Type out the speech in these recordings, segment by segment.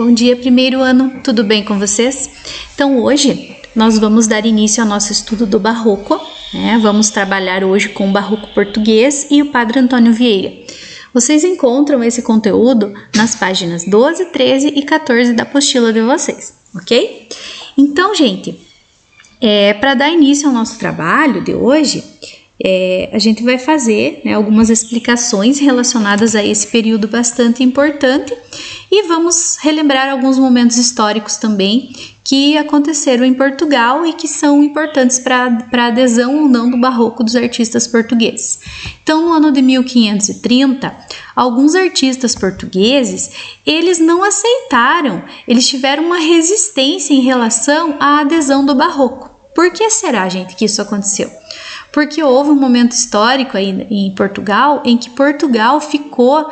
Bom dia, primeiro ano, tudo bem com vocês? Então hoje nós vamos dar início ao nosso estudo do Barroco, né? Vamos trabalhar hoje com o Barroco português e o Padre Antônio Vieira. Vocês encontram esse conteúdo nas páginas 12, 13 e 14 da apostila de vocês, ok? Então, gente, para dar início ao nosso trabalho de hoje, a gente vai fazer, né, algumas explicações relacionadas a esse período bastante importante e vamos relembrar alguns momentos históricos também que aconteceram em Portugal e que são importantes para a adesão ou não do Barroco dos artistas portugueses. Então, no ano de 1530, alguns artistas portugueses, eles não aceitaram, eles tiveram uma resistência em relação à adesão do Barroco. Por que será, gente, que isso aconteceu? Porque houve um momento histórico aí em Portugal em que Portugal ficou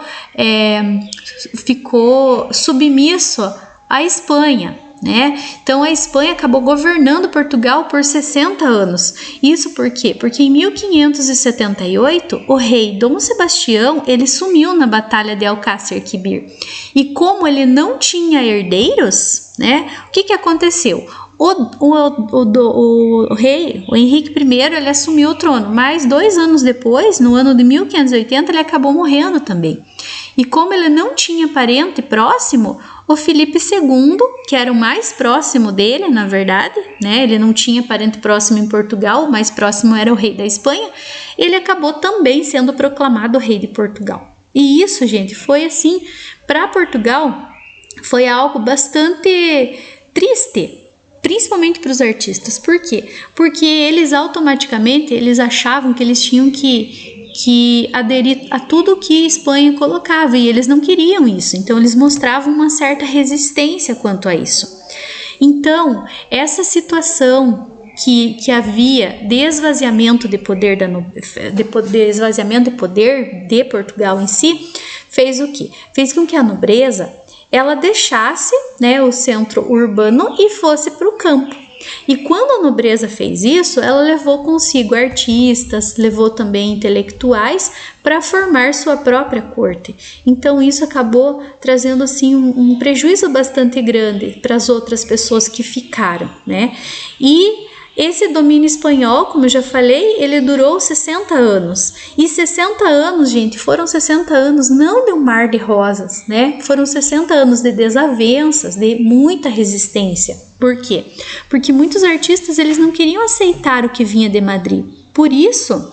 submisso à Espanha, né? Então a Espanha acabou governando Portugal por 60 anos. Isso por quê? Porque em 1578 o rei Dom Sebastião ele sumiu na Batalha de Alcácer Quibir. E como ele não tinha herdeiros, né? O que aconteceu? O rei, o Henrique I, ele assumiu o trono, mas 2 anos depois, no ano de 1580, ele acabou morrendo também. E como ele não tinha parente próximo, o Filipe II, que era o mais próximo dele, na verdade, né, ele não tinha parente próximo em Portugal, o mais próximo era o rei da Espanha, ele acabou também sendo proclamado rei de Portugal. E isso, gente, foi assim, para Portugal, foi algo bastante triste, principalmente para os artistas. Por quê? Porque eles automaticamente eles achavam que eles tinham que aderir a tudo que a Espanha colocava e eles não queriam isso. Então eles mostravam uma certa resistência quanto a isso. Então essa situação que havia de esvaziamento de poder esvaziamento de poder de Portugal em si fez o quê? Fez com que a nobreza ela deixasse, né, o centro urbano e fosse para o campo. E quando a nobreza fez isso, ela levou consigo artistas, levou também intelectuais para formar sua própria corte. Então isso acabou trazendo assim um prejuízo bastante grande para as outras pessoas que ficaram, né? E esse domínio espanhol, como eu já falei, ele durou 60 anos. E 60 anos, gente, foram 60 anos não de um mar de rosas, né? Foram 60 anos de desavenças, de muita resistência. Por quê? Porque muitos artistas, eles não queriam aceitar o que vinha de Madrid. Por isso,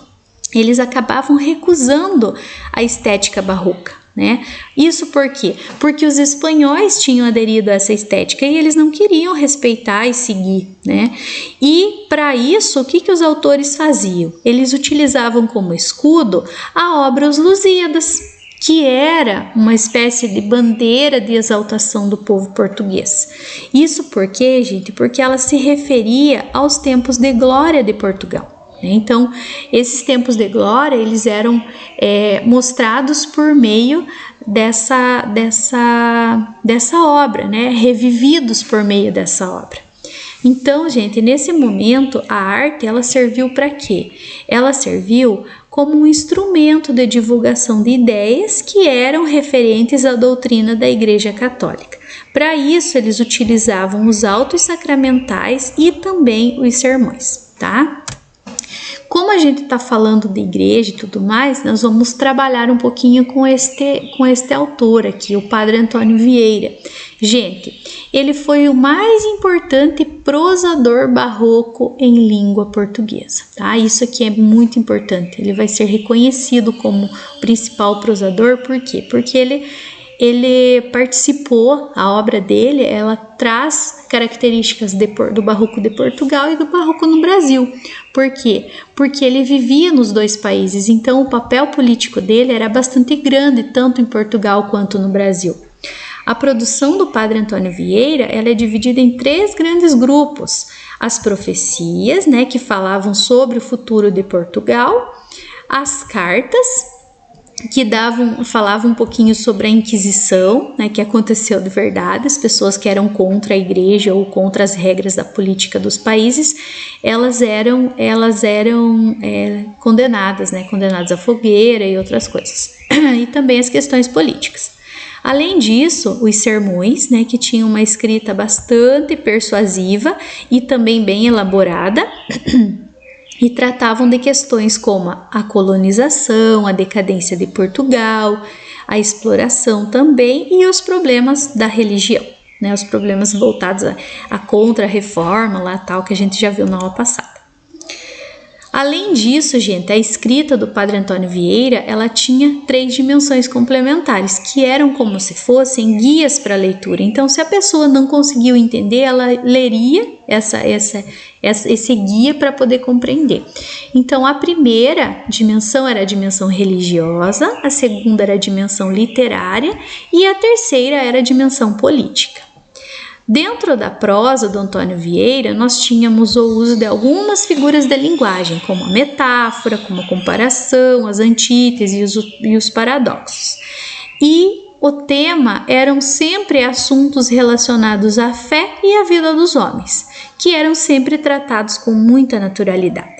eles acabavam recusando a estética barroca. Né? Isso por quê? Porque os espanhóis tinham aderido a essa estética e eles não queriam respeitar e seguir, né? E para isso, o que os autores faziam? Eles utilizavam como escudo a obra Os Lusíadas, que era uma espécie de bandeira de exaltação do povo português. Isso por quê, gente? Porque ela se referia aos tempos de glória de Portugal. Então, esses tempos de glória, eles eram mostrados por meio dessa obra, né? Revividos por meio dessa obra. Então, gente, nesse momento, a arte, ela serviu para quê? Ela serviu como um instrumento de divulgação de ideias que eram referentes à doutrina da Igreja Católica. Para isso, eles utilizavam os autos sacramentais e também os sermões, tá? Como a gente está falando de igreja e tudo mais, nós vamos trabalhar um pouquinho com este autor aqui, o Padre Antônio Vieira. Gente, ele foi o mais importante prosador barroco em língua portuguesa, tá? Isso aqui é muito importante. Ele vai ser reconhecido como o principal prosador, por quê? Porque ele participou, a obra dele, ela traz características do Barroco de Portugal e do Barroco no Brasil. Por quê? Porque ele vivia nos dois países, então o papel político dele era bastante grande, tanto em Portugal quanto no Brasil. A produção do Padre Antônio Vieira, ela é dividida em 3 grandes grupos. As profecias, né, que falavam sobre o futuro de Portugal, as cartas, que falavam um pouquinho sobre a Inquisição, né, que aconteceu de verdade. As pessoas que eram contra a igreja ou contra as regras da política dos países, elas eram condenadas, né, condenadas à fogueira e outras coisas. E também as questões políticas. Além disso, os sermões, né, que tinham uma escrita bastante persuasiva e também bem elaborada, e tratavam de questões como a colonização, a decadência de Portugal, a exploração também e os problemas da religião, né, os problemas voltados à contra-reforma, lá tal, que a gente já viu na aula passada. Além disso, gente, a escrita do Padre Antônio Vieira, ela tinha 3 dimensões complementares, que eram como se fossem guias para a leitura. Então, se a pessoa não conseguiu entender, ela leria esse guia para poder compreender. Então, a primeira dimensão era a dimensão religiosa, a segunda era a dimensão literária e a terceira era a dimensão política. Dentro da prosa do Antônio Vieira, nós tínhamos o uso de algumas figuras da linguagem, como a metáfora, como a comparação, as antíteses e os paradoxos. E o tema eram sempre assuntos relacionados à fé e à vida dos homens, que eram sempre tratados com muita naturalidade.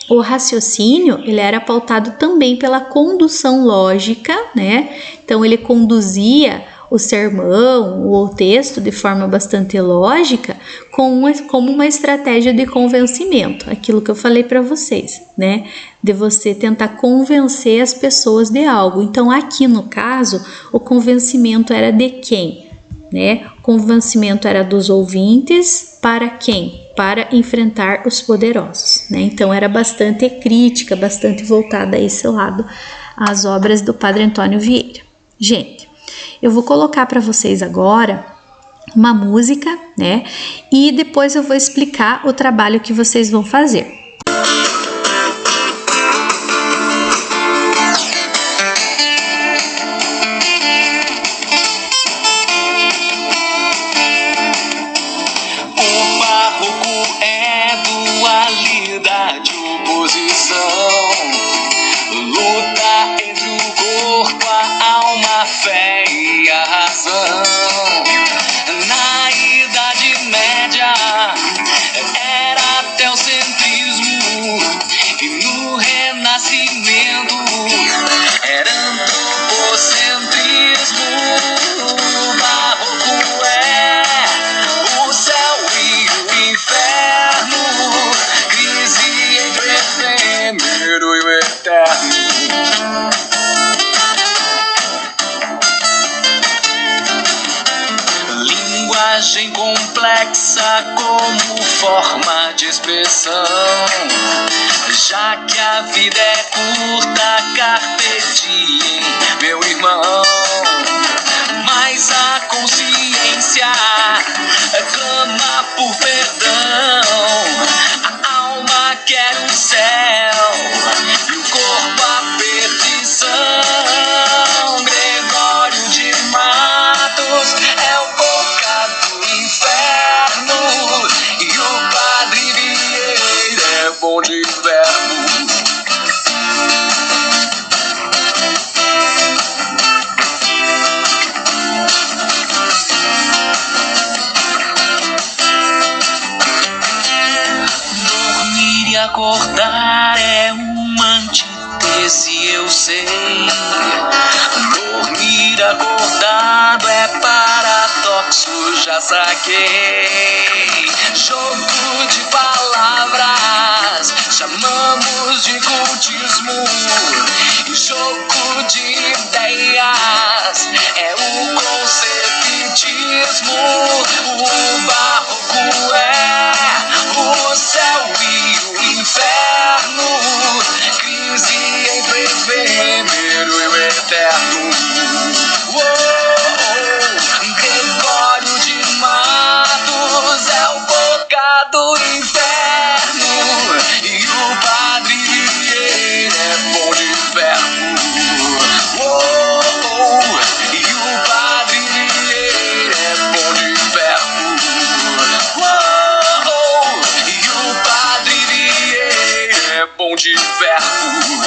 O raciocínio, ele era pautado também pela condução lógica, né? Então, ele conduzia o sermão ou o texto de forma bastante lógica como uma estratégia de convencimento, aquilo que eu falei para vocês, né? De você tentar convencer as pessoas de algo. Então, aqui no caso, o convencimento era de quem? Né? O convencimento era dos ouvintes para quem? Para enfrentar os poderosos, né? Então, era bastante crítica, bastante voltada a esse lado, às obras do Padre Antônio Vieira. Gente, eu vou colocar para vocês agora uma música, né? E depois eu vou explicar o trabalho que vocês vão fazer. O barroco é dualidade, oposição, luta entre o corpo, a alma, a fé e a razão. Na Idade Média era teocentrismo e no Renascimento era antropocentrismo. O barroco é o céu e o inferno, crise entre o efêmero e o eterno. Linguagem complexa como forma de expressão, já que a vida é curta, carpe diem, meu irmão. Mas a consciência clama por perdão, a alma quer o céu e o corpo a perdição. Gregório de Matos é o boca do inferno e o Padre Vieira é bom de verbo. Dormir e acordar é uma antítese, eu sei. Dormir acordado é paradoxo, já saquei. Jogo de palavras chamamos de cultismo, e jogo de ideias é o concebitismo. O barroco é o céu e o inferno, crise entre o efêmero e o eterno. Gregório de Matos é o boca do inferno e o Padre Vieira é bom de verbo. E o Padre Vieira é bom de verbo. E o Padre Vieira é bom de verbo.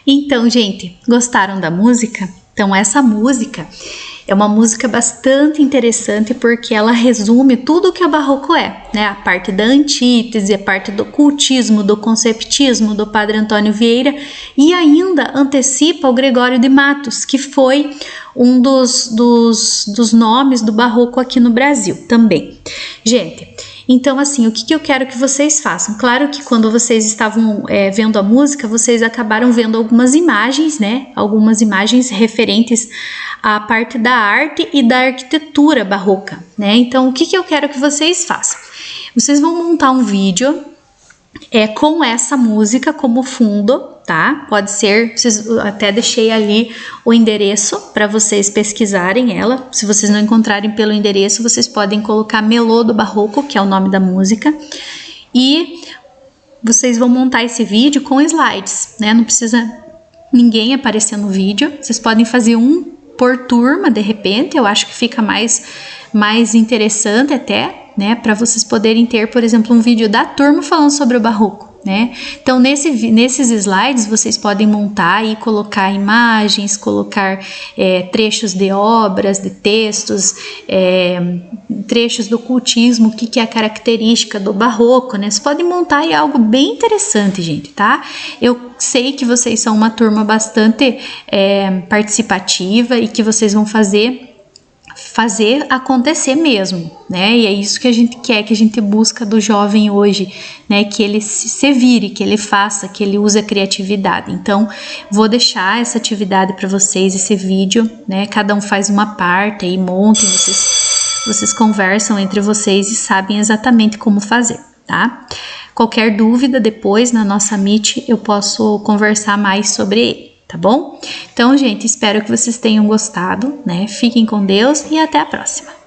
Então, gente, gostaram da música? Então, essa música é uma música bastante interessante porque ela resume tudo o que o barroco é, né? A parte da antítese, a parte do cultismo, do conceptismo do Padre Antônio Vieira e ainda antecipa o Gregório de Matos, que foi um dos nomes do barroco aqui no Brasil também. Gente, então assim, o que eu quero que vocês façam? Claro que quando vocês estavam vendo a música, vocês acabaram vendo algumas imagens, né? Algumas imagens referentes à parte da arte e da arquitetura barroca, né? Então, o que eu quero que vocês façam? Vocês vão montar um vídeo com essa música como fundo, tá? Pode ser, até deixei ali o endereço para vocês pesquisarem ela. Se vocês não encontrarem pelo endereço, vocês podem colocar Melô do Barroco, que é o nome da música, e vocês vão montar esse vídeo com slides, né? Não precisa ninguém aparecer no vídeo, vocês podem fazer um por turma, de repente, eu acho que fica mais interessante até, né, para vocês poderem ter, por exemplo, um vídeo da turma falando sobre o barroco, né? Então, nesses slides, vocês podem montar e colocar imagens, colocar trechos de obras, de textos, trechos do cultismo, o que é a característica do barroco, né? Vocês podem montar e é algo bem interessante, gente, tá? Eu sei que vocês são uma turma bastante participativa e que vocês vão fazer acontecer mesmo, né? E é isso que a gente quer, que a gente busca do jovem hoje, né? Que ele se vire, que ele faça, que ele use a criatividade. Então, vou deixar essa atividade para vocês, esse vídeo, né? Cada um faz uma parte e montem, vocês conversam entre vocês e sabem exatamente como fazer, tá? Qualquer dúvida depois na nossa Meet eu posso conversar mais sobre ele. Tá bom? Então, gente, espero que vocês tenham gostado, né? Fiquem com Deus e até a próxima!